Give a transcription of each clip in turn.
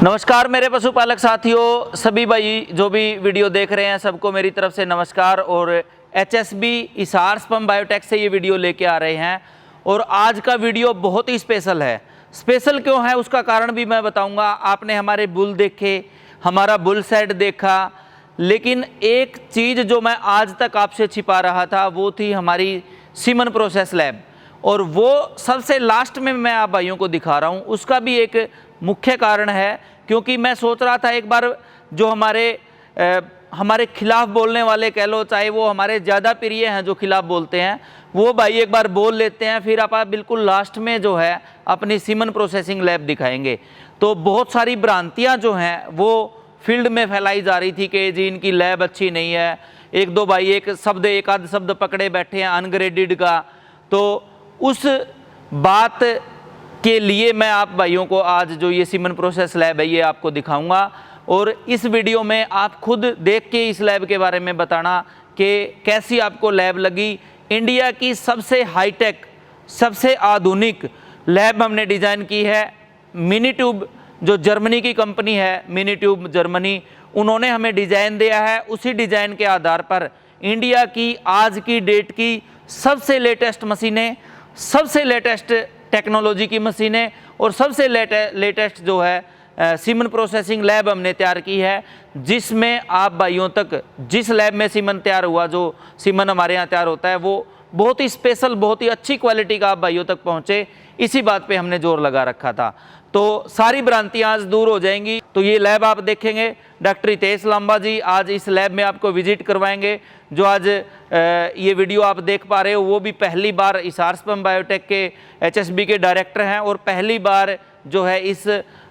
नमस्कार मेरे पशुपालक साथियों, सभी भाई जो भी वीडियो देख रहे हैं सबको मेरी तरफ से नमस्कार। और HSB हिसार स्पर्म बायोटेक से ये वीडियो लेके आ रहे हैं और आज का वीडियो बहुत ही स्पेशल है। स्पेशल क्यों है उसका कारण भी मैं बताऊंगा। आपने हमारे बुल देखे, हमारा बुल सेट देखा, लेकिन एक चीज़ जो मैं आज तक आपसे छिपा रहा था वो थी हमारी सीमन प्रोसेस लैब, और वो सबसे लास्ट में मैं आप भाइयों को दिखा रहा हूँ। उसका भी एक मुख्य कारण है, क्योंकि मैं सोच रहा था एक बार जो हमारे खिलाफ बोलने वाले कह लो, चाहे वो हमारे ज़्यादा प्रिय हैं जो खिलाफ बोलते हैं, वो भाई एक बार बोल लेते हैं, फिर आप बिल्कुल लास्ट में जो है अपनी सीमन प्रोसेसिंग लैब दिखाएंगे। तो बहुत सारी भ्रांतियाँ जो हैं वो फील्ड में फैलाई जा रही थी कि जी इनकी लैब अच्छी नहीं है। एक दो भाई एक आध शब्द पकड़े बैठे हैं अनग्रेडेड का। तो उस बात के लिए मैं आप भाइयों को आज जो ये सीमन प्रोसेस लैब है ये आपको दिखाऊंगा, और इस वीडियो में आप खुद देख के इस लैब के बारे में बताना कि कैसी आपको लैब लगी। इंडिया की सबसे हाईटेक, सबसे आधुनिक लैब हमने डिज़ाइन की है। मिनी ट्यूब जो जर्मनी की कंपनी है, मिनी ट्यूब जर्मनी, उन्होंने हमें डिज़ाइन दिया है। उसी डिज़ाइन के आधार पर इंडिया की आज की डेट की सबसे लेटेस्ट मशीनें, सबसे लेटेस्ट टेक्नोलॉजी की मशीनें और सबसे लेटेस्ट जो है सीमन प्रोसेसिंग लैब हमने तैयार की है, जिसमें आप भाइयों तक जिस लैब में सीमन तैयार हुआ, जो सीमन हमारे यहाँ तैयार होता है, वो बहुत ही स्पेशल, बहुत ही अच्छी क्वालिटी का आप भाइयों तक पहुँचे। इसी बात पे हमने जोर लगा रखा था। तो सारी भ्रांतियाँ आज दूर हो जाएंगी। तो ये लैब आप देखेंगे, डॉक्टर हितेश लांबा जी आज इस लैब में आपको विजिट करवाएंगे। जो आज ये वीडियो आप देख पा रहे हो वो भी पहली बार हिसार स्पर्म बायोटेक के HSB के डायरेक्टर हैं, और पहली बार जो है इस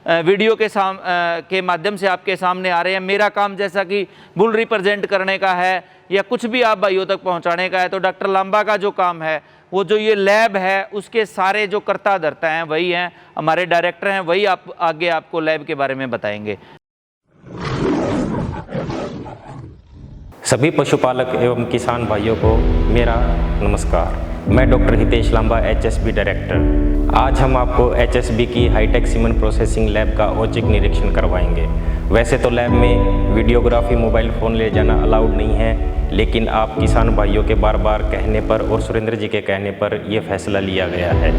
वीडियो के माध्यम से आपके सामने आ रहे हैं। मेरा काम जैसा कि बुल रिप्रेजेंट करने का है या कुछ भी आप भाइयों तक पहुंचाने का है, तो डॉक्टर लांबा का जो काम है, वो जो ये लैब है उसके सारे जो कर्ता धर्ता हैं वही हैं, हमारे डायरेक्टर हैं, वही आप आगे आपको लैब के बारे में बताएंगे। सभी पशुपालक एवं किसान भाइयों को मेरा नमस्कार। मैं doctor Hitesh Lamba, HSB director. आज हम आपको HSB की हाईटेक सीमन प्रोसेसिंग लैब का औचक निरीक्षण करवाएंगे। वैसे तो लैब में वीडियोग्राफी, मोबाइल फ़ोन ले जाना अलाउड नहीं है, लेकिन आप किसान भाइयों के बार बार कहने पर और सुरेंद्र जी के कहने पर यह फैसला लिया गया है।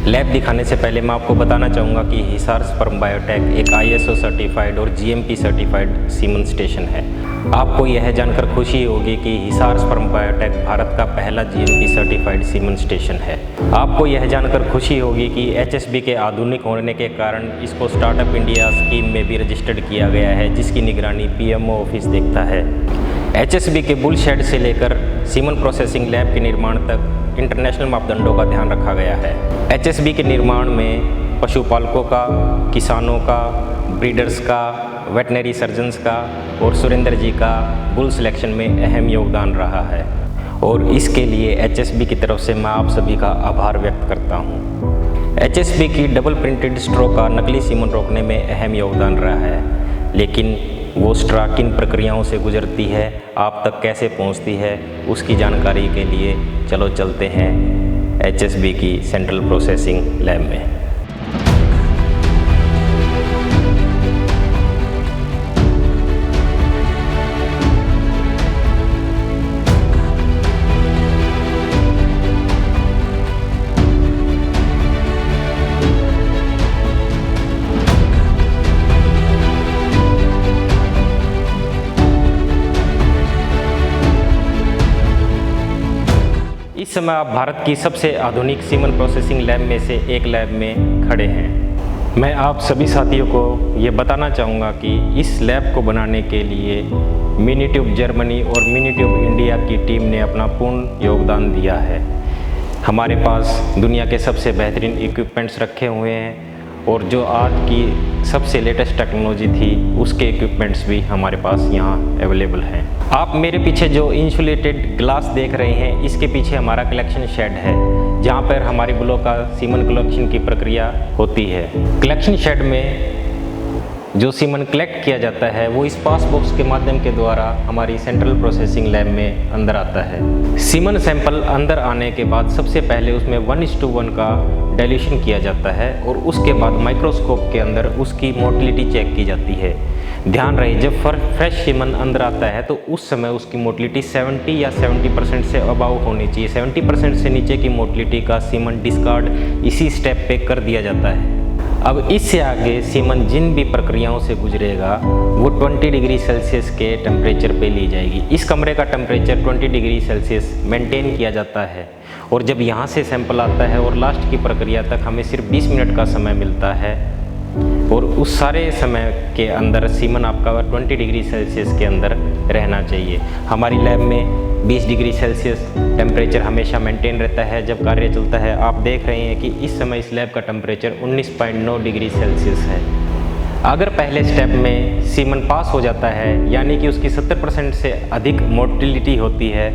लैब दिखाने से पहले मैं आपको बताना चाहूँगा कि हिसार स्पर्म बायोटेक एक ISO सर्टिफाइड और GMP सर्टिफाइड सीमन स्टेशन है। आपको यह जानकर खुशी होगी कि हिसार स्पर्म बायोटेक भारत का पहला GMP सर्टिफाइड सीमन स्टेशन है। आपको यह जानकर खुशी होगी कि HSB के आधुनिक होने के कारण इसको स्टार्टअप इंडिया स्कीम में भी रजिस्टर्ड किया गया है, जिसकी निगरानी PMO ऑफिस देखता है। HSB के बुल शेड से लेकर सीमन प्रोसेसिंग लैब के निर्माण तक इंटरनेशनल मापदंडों का ध्यान रखा गया है। HSB के निर्माण में पशुपालकों का, किसानों का, ब्रीडर्स का, वेटनरी सर्जन्स का और सुरेंद्र जी का बुल सिलेक्शन में अहम योगदान रहा है, और इसके लिए HSB की तरफ से मैं आप सभी का आभार व्यक्त करता हूँ। HSB की डबल प्रिंटेड स्ट्रो का नकली सीमन रोकने में अहम योगदान रहा है, लेकिन वो स्ट्रा किन प्रक्रियाओं से गुजरती है, आप तक कैसे पहुंचती है, उसकी जानकारी के लिए चलो चलते हैं HSB की सेंट्रल प्रोसेसिंग लैब में। इस समय आप भारत की सबसे आधुनिक सीमन प्रोसेसिंग लैब में से एक लैब में खड़े हैं। मैं आप सभी साथियों को ये बताना चाहूँगा कि इस लैब को बनाने के लिए मिनी ट्यूब जर्मनी और मिनी ट्यूब इंडिया की टीम ने अपना पूर्ण योगदान दिया है। हमारे पास दुनिया के सबसे बेहतरीन इक्विपमेंट्स रखे हुए हैं, और जो आज की सबसे लेटेस्ट टेक्नोलॉजी थी उसके इक्विपमेंट्स भी हमारे पास यहाँ अवेलेबल हैं। आप मेरे पीछे जो इंसुलेटेड ग्लास देख रहे हैं, इसके पीछे हमारा कलेक्शन शेड है, जहाँ पर हमारी बुलों का सीमन कलेक्शन की प्रक्रिया होती है। कलेक्शन शेड में जो सीमन कलेक्ट किया जाता है वो इस पास बॉक्स के माध्यम के द्वारा हमारी सेंट्रल प्रोसेसिंग लैब में अंदर आता है। सीमन सैंपल अंदर आने के बाद सबसे पहले उसमें 1:1 का डाइल्यूशन किया जाता है और उसके बाद माइक्रोस्कोप के अंदर उसकी मोटिलिटी चेक की जाती है। ध्यान रहे, जब फ्रेश सीमन अंदर आता है तो उस समय उसकी मोटिलिटी 70 या 70% से अबाव होनी चाहिए। 70% से नीचे की मोटिलिटी का सीमन डिस्कार्ड इसी स्टेप पे कर दिया जाता है। अब इससे आगे सीमन जिन भी प्रक्रियाओं से गुजरेगा वो 20 डिग्री सेल्सियस के टेम्परेचर पे ली जाएगी। इस कमरे का टेम्परेचर 20 डिग्री सेल्सियस मेंटेन किया जाता है और जब यहाँ से सैंपल आता है और लास्ट की प्रक्रिया तक हमें सिर्फ 20 मिनट का समय मिलता है और उस सारे समय के अंदर सीमन आपका 20 डिग्री सेल्सियस के अंदर रहना चाहिए। हमारी लैब में 20 डिग्री सेल्सियस टेम्परेचर हमेशा मेंटेन रहता है जब कार्य चलता है। आप देख रहे हैं कि इस समय इस लैब का टेम्परेचर 19.9 डिग्री सेल्सियस है। अगर पहले स्टेप में सीमन पास हो जाता है यानी कि उसकी 70% से अधिक मोटिलिटी होती है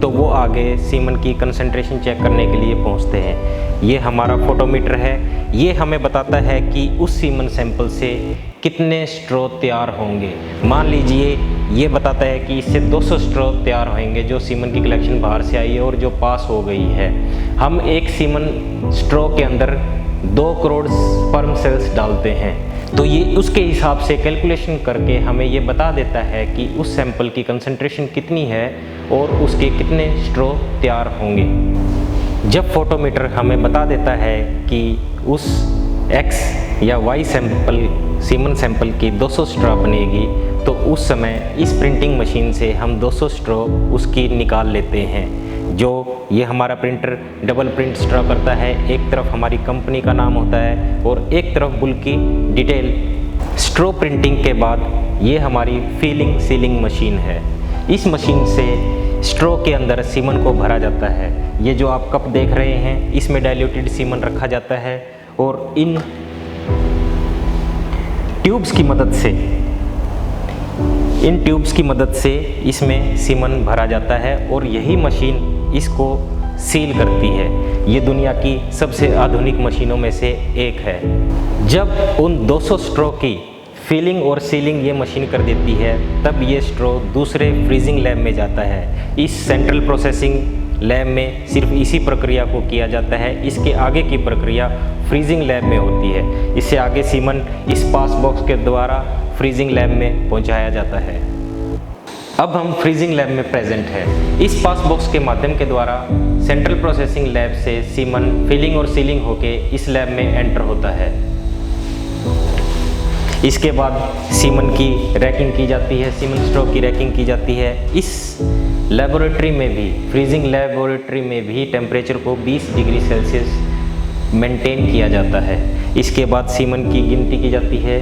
तो वो आगे सीमन की कंसंट्रेशन चेक करने के लिए पहुंचते हैं। ये हमारा फोटोमीटर है, ये हमें बताता है कि उस सीमन सैंपल से कितने स्ट्रो तैयार होंगे। मान लीजिए ये बताता है कि इससे 200 स्ट्रो तैयार होंगे जो सीमन की कलेक्शन बाहर से आई है और जो पास हो गई है। हम एक सीमन स्ट्रो के अंदर 2 करोड़ स्पर्म सेल्स डालते हैं तो ये उसके हिसाब से कैलकुलेशन करके हमें ये बता देता है कि उस सैंपल की कंसंट्रेशन कितनी है और उसके कितने स्ट्रो तैयार होंगे। जब फोटोमीटर हमें बता देता है कि उस X या Y सैंपल सीमन सैंपल की 200 स्ट्रो बनेगी तो उस समय इस प्रिंटिंग मशीन से हम 200 स्ट्रो उसकी निकाल लेते हैं। जो ये हमारा प्रिंटर डबल प्रिंट स्ट्रो करता है, एक तरफ हमारी कंपनी का नाम होता है और एक तरफ बुल की डिटेल। स्ट्रो प्रिंटिंग के बाद ये हमारी फिलिंग सीलिंग मशीन है। इस मशीन से स्ट्रो के अंदर सीमन को भरा जाता है। ये जो आप कप देख रहे हैं इसमें डाइल्यूटेड सीमन रखा जाता है और इन ट्यूब्स की मदद से इसमें सीमन भरा जाता है और यही मशीन इसको सील करती है। ये दुनिया की सबसे आधुनिक मशीनों में से एक है। जब उन 200 स्ट्रो की फिलिंग और सीलिंग ये मशीन कर देती है तब ये स्ट्रो दूसरे फ्रीजिंग लैब में जाता है। इस सेंट्रल प्रोसेसिंग लैब में सिर्फ इसी प्रक्रिया को किया जाता है। इसके आगे की प्रक्रिया फ्रीजिंग लैब में होती है। इससे आगे सीमन इस पास बॉक्स के द्वारा फ्रीजिंग लैब में पहुंचाया जाता है। अब हम फ्रीजिंग लैब में प्रेजेंट है। इस पास बॉक्स के माध्यम के द्वारा सेंट्रल प्रोसेसिंग लैब से सीमन फिलिंग और सीलिंग होके इस लैब में एंटर होता है। इसके बाद सीमन की रैकिंग की जाती है, सीमन स्ट्रो की रैकिंग की जाती है। इस लेबोरेटरी में भी, फ्रीजिंग लेबोरेटरी में भी टेम्परेचर को 20 डिग्री सेल्सियस मेंटेन किया जाता है। इसके बाद सीमन की गिनती की जाती है।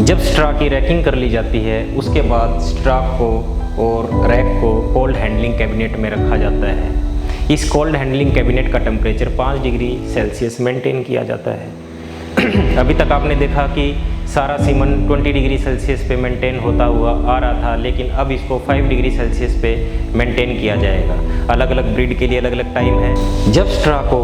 जब स्ट्रा की रैकिंग कर ली जाती है उसके बाद स्ट्रा को और रैक को कोल्ड हैंडलिंग कैबिनेट में रखा जाता है। इस कोल्ड हैंडलिंग कैबिनेट का टेम्परेचर 5 डिग्री सेल्सियस मेंटेन किया जाता है। अभी तक आपने देखा कि सारा सीमन 20 डिग्री सेल्सियस पे मेंटेन होता हुआ आ रहा था, लेकिन अब इसको 5 डिग्री सेल्सियस पे मेंटेन किया जाएगा। अलग अलग ब्रीड के लिए अलग अलग टाइम है। जब स्ट्रा को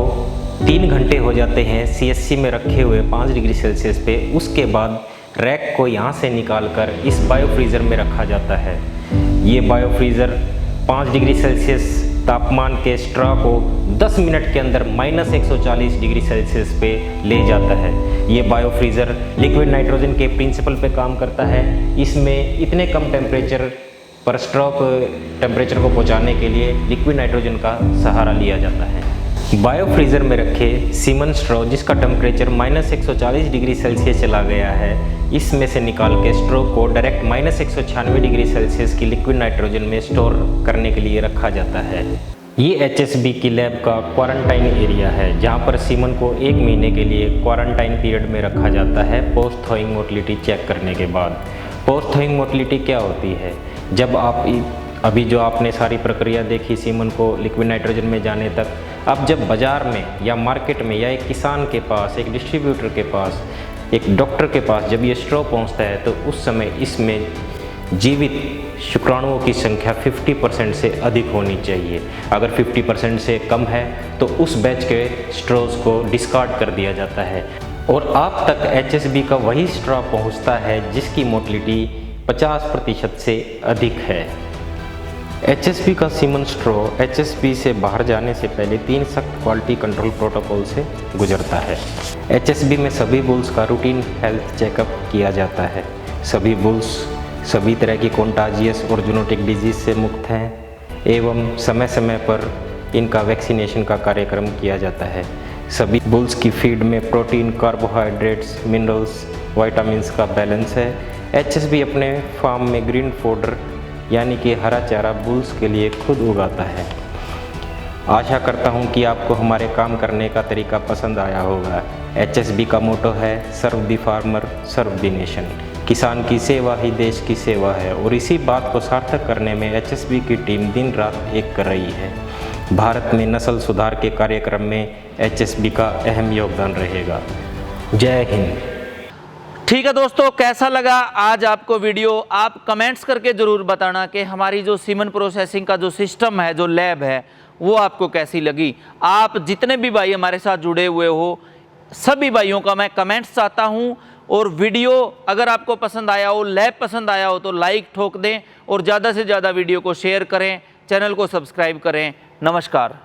3 घंटे हो जाते हैं CSC में रखे हुए 5 डिग्री सेल्सियस पे, उसके बाद रैक को यहाँ से निकालकर इस बायोफ्रीज़र में रखा जाता है। ये बायोफ्रीज़र 5 डिग्री सेल्सियस तापमान के स्ट्रा को 10 मिनट के अंदर -140 डिग्री सेल्सियस पे ले जाता है। ये बायोफ्रीज़र लिक्विड नाइट्रोजन के प्रिंसिपल पे काम करता है। इसमें इतने कम टेम्परेचर पर स्ट्रा को टेम्परेचर को पहुँचाने के लिए लिक्विड नाइट्रोजन का सहारा लिया जाता है। बायोफ्रीज़र में रखे सीमन स्ट्रो जिसका टेम्परेचर -140 डिग्री सेल्सियस चला गया है, इसमें से निकाल के स्ट्रो को डायरेक्ट -196 डिग्री सेल्सियस की लिक्विड नाइट्रोजन में स्टोर करने के लिए रखा जाता है। ये HSB की लैब का क्वारंटाइन एरिया है जहाँ पर सीमन को 1 महीने के लिए क्वारंटाइन पीरियड में रखा जाता है पोस्ट थॉइंग मोटिलिटी चेक करने के बाद। पोस्ट थॉइंग मोटिलिटी क्या होती है? जब आप अभी जो आपने सारी प्रक्रिया देखी सीमन को लिक्विड नाइट्रोजन में जाने तक, अब जब बाज़ार में या मार्केट में या एक किसान के पास, एक डिस्ट्रीब्यूटर के पास, एक डॉक्टर के पास जब ये स्ट्रो पहुंचता है तो उस समय इसमें जीवित शुक्राणुओं की संख्या 50% से अधिक होनी चाहिए। अगर 50% से कम है तो उस बैच के स्ट्रोज को डिस्कार्ड कर दिया जाता है। और आप तक HSB का वही स्ट्रॉ पहुंचता है जिसकी मोटिलिटी 50% से अधिक है। HSB का सीमन स्ट्रॉ HSB से बाहर जाने से पहले 3 सख्त क्वालिटी कंट्रोल प्रोटोकॉल से गुजरता है। HSB में सभी बुल्स का रूटीन हेल्थ चेकअप किया जाता है। सभी बुल्स सभी तरह की कॉन्टाजियस और जूनोटिक डिजीज से मुक्त हैं एवं समय समय पर इनका वैक्सीनेशन का कार्यक्रम किया जाता है। सभी बुल्स की फीड में प्रोटीन, कार्बोहाइड्रेट्स, मिनरल्स, विटामिन्स का बैलेंस है। HSB अपने फार्म में ग्रीन फोडर यानी कि हरा चारा बुल्स के लिए खुद उगाता है। आशा करता हूं कि आपको हमारे काम करने का तरीका पसंद आया होगा। HSB का मोटो है serve the farmer serve the nation. किसान की सेवा ही देश की सेवा है और इसी बात को सार्थक करने में HSB की टीम दिन रात एक कर रही है। भारत में नस्ल सुधार के कार्यक्रम में HSB का अहम योगदान रहेगा। जय हिंद। ठीक है दोस्तों, कैसा लगा आज आपको वीडियो? आप कमेंट्स करके ज़रूर बताना कि हमारी जो सीमन प्रोसेसिंग का जो सिस्टम है, जो लैब है, वो आपको कैसी लगी। आप जितने भी भाई हमारे साथ जुड़े हुए हो, सभी भाइयों का मैं कमेंट्स चाहता हूँ। और वीडियो अगर आपको पसंद आया हो, लैब पसंद आया हो, तो लाइक ठोक दें और ज़्यादा से ज़्यादा वीडियो को शेयर करें, चैनल को सब्सक्राइब करें। नमस्कार।